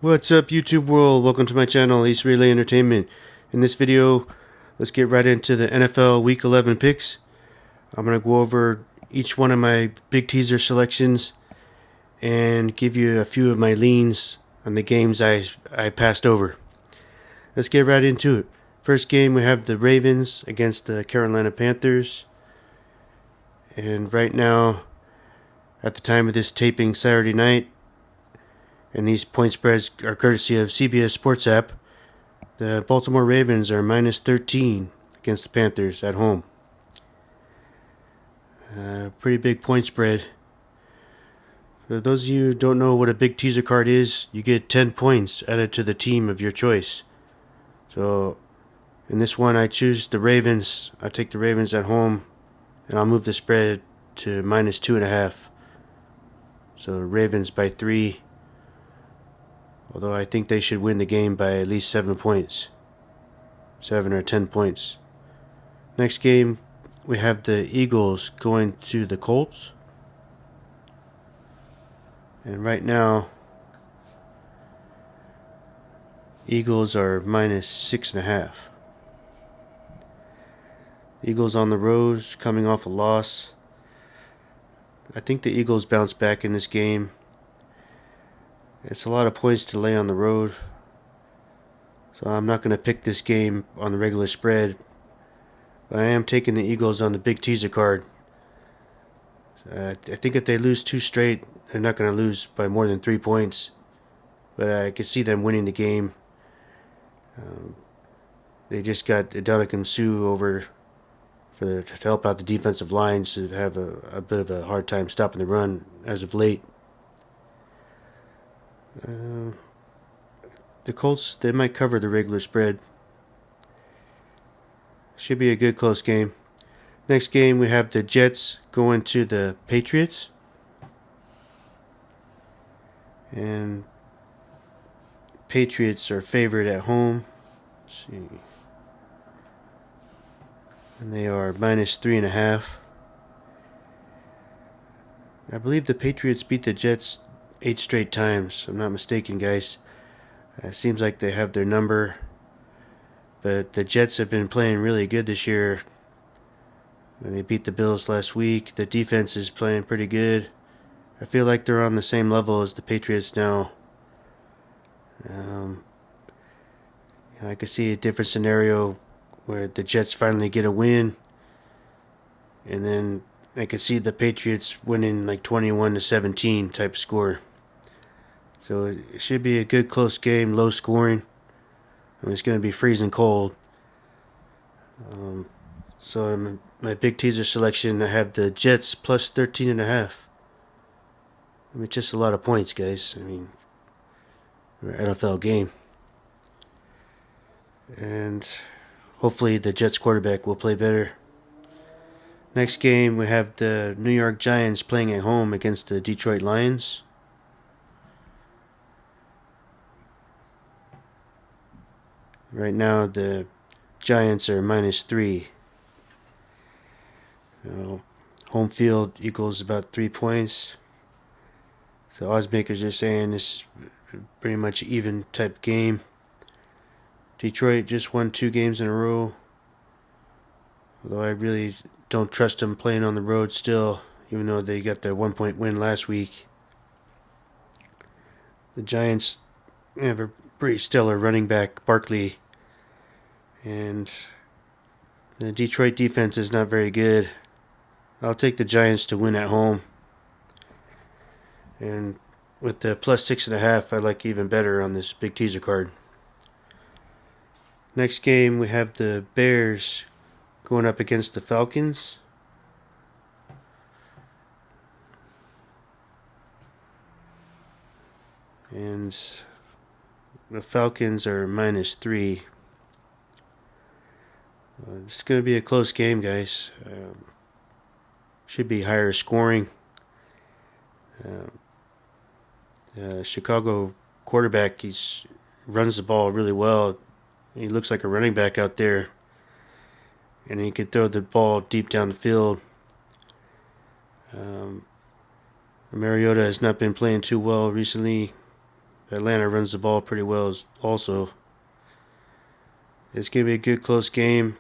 What's up, YouTube world? Welcome to my channel, Ace Relay Entertainment. In this video, let's get right into the NFL Week 11 picks. I'm going to go over each one of my big teaser selections and give you a few of my leans on the games I passed over. Let's get right into it. First game, we have the Ravens against the Carolina Panthers. And right now, at the time of this taping Saturday night, and these point spreads are courtesy of CBS Sports app, the Baltimore Ravens are minus 13 against the Panthers at home. Pretty big point spread. For those of you who don't know what a big teaser card is, you get 10 points added to the team of your choice. So in this one, I choose the Ravens. I take the Ravens at home, and I'll move the spread to minus 2.5. So the Ravens by 3. Although I think they should win the game by at least 7 points. 7 or 10 points. Next game, we have the Eagles going to the Colts. And right now, Eagles are minus 6.5. Eagles on the road, coming off a loss. I think the Eagles bounce back in this game. It's a lot of points to lay on the road. So I'm not going to pick this game on the regular spread. But I am taking the Eagles on the big teaser card. I think if they lose 2 straight, they're not going to lose by more than 3 points. But I could see them winning the game. They just got Adelican Sue over to help out the defensive lines to have a bit of a hard time stopping the run as of late. The Colts, they might cover the regular spread. Should be a good close game. Next game, we have the Jets going to the Patriots. And Patriots are favored at home. Let's see. And they are minus 3.5. I believe the Patriots beat the Jets 8 straight times. I'm not mistaken, guys. It seems like they have their number. But the Jets have been playing really good this year. When they beat the Bills last week, the defense is playing pretty good. I feel like they're on the same level as the Patriots now. I could see a different scenario where the Jets finally get a win. And then I could see the Patriots winning like 21-17 type score. So it should be a good close game, low scoring. I mean, it's going to be freezing cold. So in my big teaser selection, I have the Jets plus 13.5. I mean, just a lot of points, guys. I mean, NFL game. And hopefully the Jets quarterback will play better. Next game, we have the New York Giants playing at home against the Detroit Lions. Right now, the Giants are minus 3. Home field equals about 3 points. So odds makers are saying this is pretty much even type game. Detroit just won 2 games in a row. Although I really don't trust them playing on the road still, even though they got their 1-point win last week. The Giants have a pretty stellar running back, Barkley. And the Detroit defense is not very good. I'll take the Giants to win at home. And with the plus 6.5, I like even better on this big teaser card. Next game, we have the Bears going up against the Falcons. And the Falcons are minus 3. It's going to be a close game, guys. Should be higher scoring. Chicago quarterback, runs the ball really well. He looks like a running back out there. And he can throw the ball deep down the field. Mariota has not been playing too well recently. Atlanta runs the ball pretty well also. It's going to be a good close game.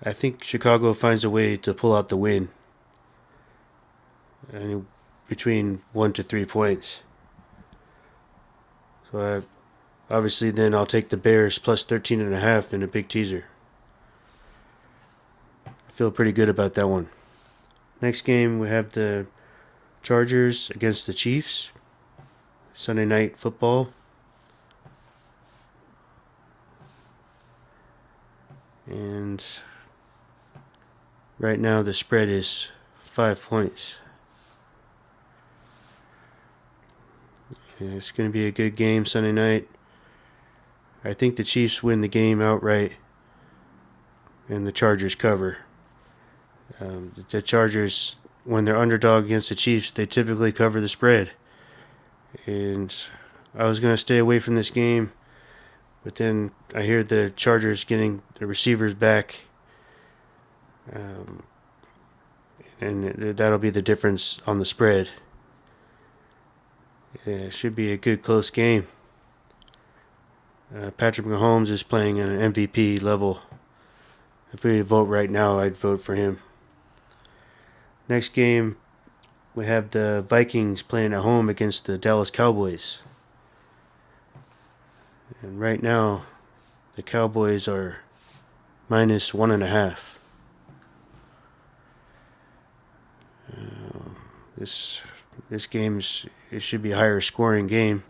I think Chicago finds a way to pull out the win. Between 1 to 3 points. So obviously then I'll take the Bears plus 13.5 in a big teaser. I feel pretty good about that one. Next game we have the Chargers against the Chiefs. Sunday night football. And right now the spread is 5 points. It's going to be a good game Sunday night. I think the Chiefs win the game outright and the Chargers cover. The Chargers, when they're underdog against the Chiefs, they typically cover the spread. And I was going to stay away from this game, but then I hear the Chargers getting the receivers back. And that'll be the difference on the spread. Yeah, it should be a good close game. Patrick Mahomes is playing at an MVP level. If we vote right now, I'd vote for him. Next game, we have the Vikings playing at home against the Dallas Cowboys. And right now, the Cowboys are minus 1.5. This game it should be a higher scoring game.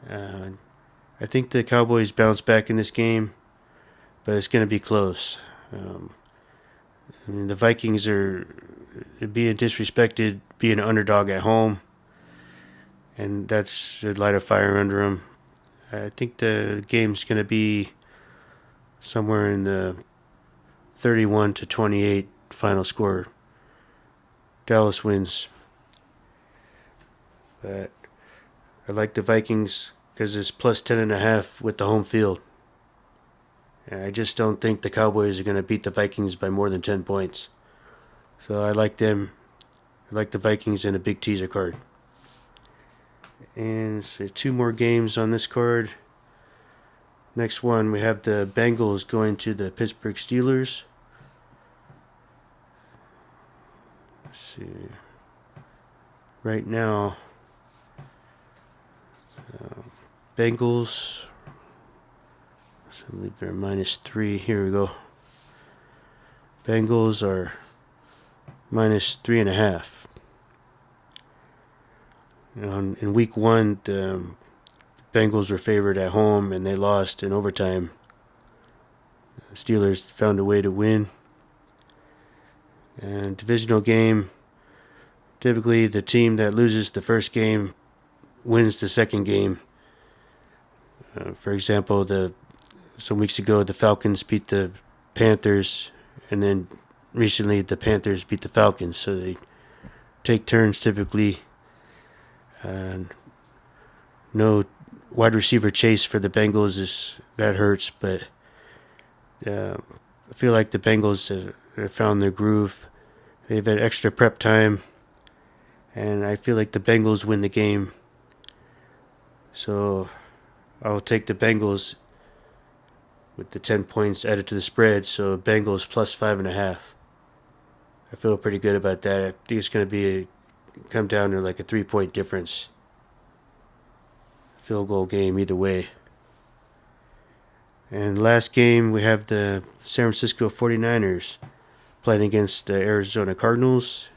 I think the Cowboys bounce back in this game, but it's going to be close. The Vikings are being disrespected, being an underdog at home, and that's a light a fire under them. I think the game's going to be somewhere in the 31 to 28 final score. Dallas wins. But I like the Vikings because it's plus 10.5 with the home field. And I just don't think the Cowboys are going to beat the Vikings by more than 10 points. So I like them. I like the Vikings in a big teaser card. And so 2 more games on this card. Next one, we have the Bengals going to the Pittsburgh Steelers. Let's see. Right now, Bengals, so I believe they're minus 3. Here we go. Bengals are minus 3.5. In week 1, the Bengals were favored at home and they lost in overtime. The Steelers found a way to win. And divisional game, typically the team that loses the first game wins the second game. For example, some weeks ago the Falcons beat the Panthers, and then recently the Panthers beat the Falcons. So they take turns typically. No wide receiver chase for the Bengals that hurts, but I feel like the Bengals have found their groove. They've had extra prep time, and I feel like the Bengals win the game. So I'll take the Bengals with the 10 points added to the spread. So Bengals plus 5.5. I feel pretty good about that. I think it's going to come down to like a 3-point difference. Field goal game either way. And last game, we have the San Francisco 49ers playing against the Arizona Cardinals.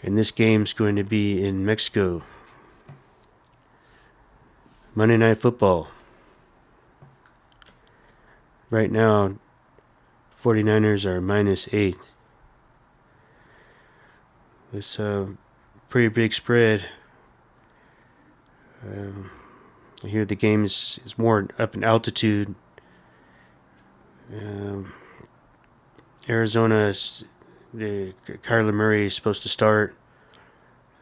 And this game's going to be in Mexico. Monday Night Football. Right now, 49ers are minus 8. It's a pretty big spread. I hear the game is more up in altitude. Arizona, Kyler Murray is supposed to start.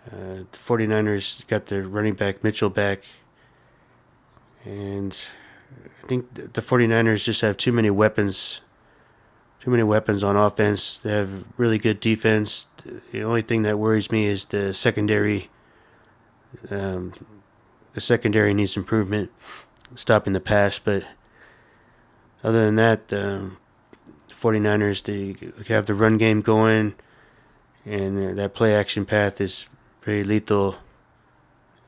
The 49ers got their running back Mitchell back. And I think the 49ers just have too many weapons. Too many weapons on offense. They have really good defense. The only thing that worries me is the secondary. the secondary needs improvement, stopping the pass. But other than that, 49ers, they have the run game going, and that play action path is very lethal.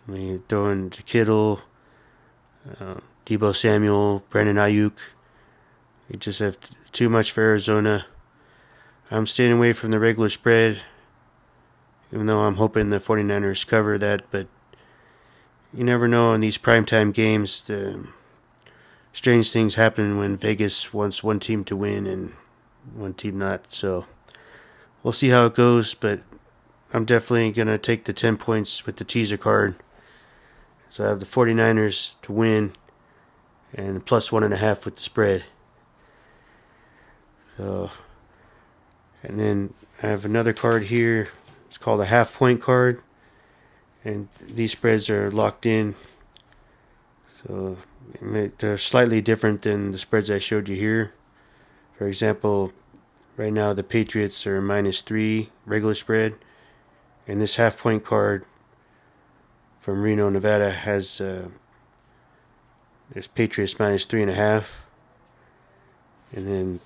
I mean, throwing to Kittle, Debo Samuel, Brandon Ayuk. You just have too much for Arizona. I'm staying away from the regular spread, even though I'm hoping the 49ers cover that. But you never know in these primetime games. Strange things happen when Vegas wants one team to win and one team not. So we'll see how it goes. But I'm definitely going to take the 10 points with the teaser card. So I have the 49ers to win and plus 1.5 with the spread. So, and then I have another card here. It's called a half-point card, and these spreads are locked in. So they're slightly different than the spreads I showed you here. For example, right now the Patriots are -3 regular spread, and this half-point card from Reno, Nevada has there's Patriots -3.5, and then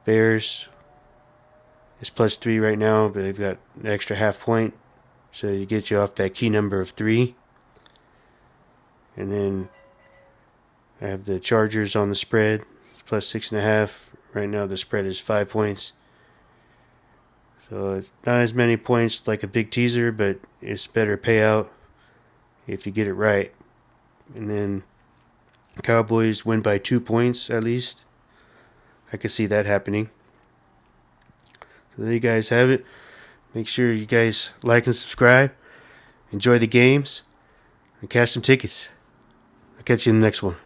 Bears is +3 right now, but they've got an extra half point, so you get you off that key number of 3. And then I have the Chargers on the spread, +6.5. Right now the spread is 5 points. So it's not as many points like a big teaser, but it's better payout if you get it right. And then Cowboys win by 2 points at least. I could see that happening. So there you guys have it. Make sure you guys like and subscribe. Enjoy the games. And cash some tickets. I'll catch you in the next one.